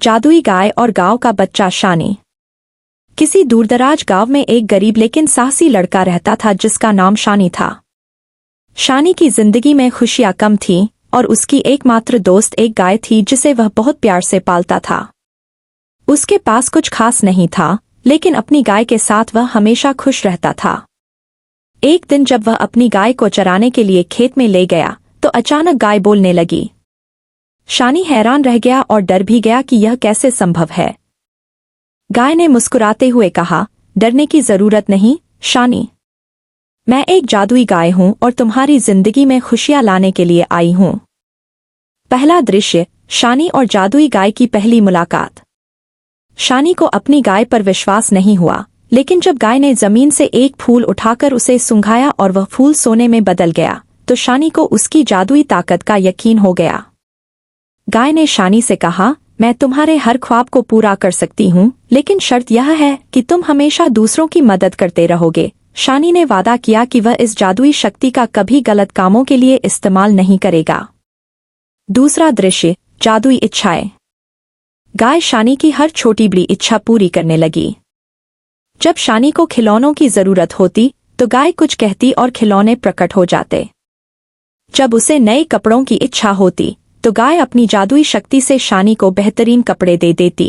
जादुई गाय और गांव का बच्चा शानी। किसी दूरदराज गांव में एक गरीब लेकिन साहसी लड़का रहता था जिसका नाम शानी था। शानी की जिंदगी में खुशियां कम थीं और उसकी एकमात्र दोस्त एक गाय थी जिसे वह बहुत प्यार से पालता था। उसके पास कुछ खास नहीं था, लेकिन अपनी गाय के साथ वह हमेशा खुश रहता था। एक दिन जब वह अपनी गाय को चराने के लिए खेत में ले गया तो अचानक गाय बोलने लगी। शानी हैरान रह गया और डर भी गया कि यह कैसे संभव है। गाय ने मुस्कुराते हुए कहा, डरने की जरूरत नहीं शानी, मैं एक जादुई गाय हूं और तुम्हारी जिंदगी में खुशियां लाने के लिए आई हूं। पहला दृश्य, शानी और जादुई गाय की पहली मुलाकात। शानी को अपनी गाय पर विश्वास नहीं हुआ, लेकिन जब गाय ने जमीन से एक फूल उठाकर उसे सूंघाया और वह फूल सोने में बदल गया तो शानी को उसकी जादुई ताकत का यकीन हो गया। गाय ने शानी से कहा, मैं तुम्हारे हर ख्वाब को पूरा कर सकती हूँ, लेकिन शर्त यह है कि तुम हमेशा दूसरों की मदद करते रहोगे। शानी ने वादा किया कि वह इस जादुई शक्ति का कभी गलत कामों के लिए इस्तेमाल नहीं करेगा। दूसरा दृश्य, जादुई इच्छाएं। गाय शानी की हर छोटी बड़ी इच्छा पूरी करने लगी। जब शानी को खिलौनों की जरूरत होती तो गाय कुछ कहती और खिलौने प्रकट हो जाते। जब उसे नए कपड़ों की इच्छा होती तो गाय अपनी जादुई शक्ति से शानी को बेहतरीन कपड़े दे देती।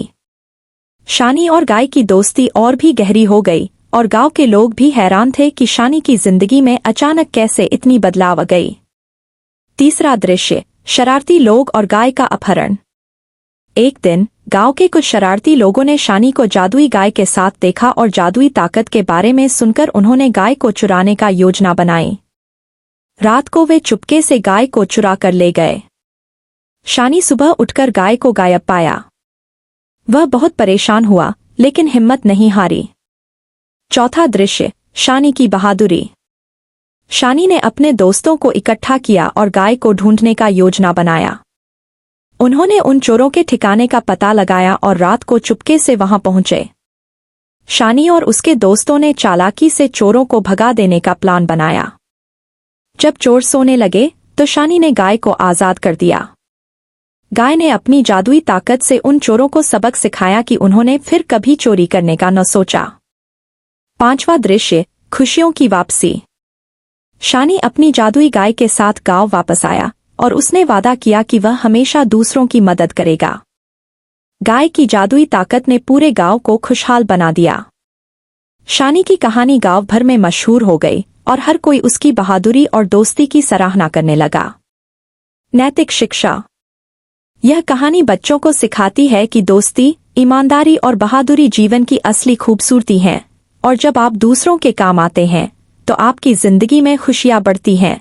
शानी और गाय की दोस्ती और भी गहरी हो गई और गांव के लोग भी हैरान थे कि शानी की जिंदगी में अचानक कैसे इतनी बदलाव आ गई। तीसरा दृश्य, शरारती लोग और गाय का अपहरण। एक दिन गांव के कुछ शरारती लोगों ने शानी को जादुई गाय के साथ देखा और जादुई ताकत के बारे में सुनकर उन्होंने गाय को चुराने का योजना बनाई। रात को वे चुपके से गाय को चुरा कर ले गए। शानी सुबह उठकर गाय को गायब पाया। वह बहुत परेशान हुआ, लेकिन हिम्मत नहीं हारी। चौथा दृश्य, शानी की बहादुरी। शानी ने अपने दोस्तों को इकट्ठा किया और गाय को ढूंढने का योजना बनाया। उन्होंने उन चोरों के ठिकाने का पता लगाया और रात को चुपके से वहां पहुंचे। शानी और उसके दोस्तों ने चालाकी से चोरों को भगा देने का प्लान बनाया। जब चोर सोने लगे तो शानी ने गाय को आजाद कर दिया। गाय ने अपनी जादुई ताकत से उन चोरों को सबक सिखाया कि उन्होंने फिर कभी चोरी करने का न सोचा। पांचवा दृश्य, खुशियों की वापसी। शानी अपनी जादुई गाय के साथ गांव वापस आया और उसने वादा किया कि वह हमेशा दूसरों की मदद करेगा। गाय की जादुई ताकत ने पूरे गांव को खुशहाल बना दिया। शानी की कहानी गांव भर में मशहूर हो गई और हर कोई उसकी बहादुरी और दोस्ती की सराहना करने लगा। नैतिक शिक्षा। यह कहानी बच्चों को सिखाती है कि दोस्ती, ईमानदारी और बहादुरी जीवन की असली खूबसूरती हैं, और जब आप दूसरों के काम आते हैं तो आपकी जिंदगी में खुशियां बढ़ती हैं।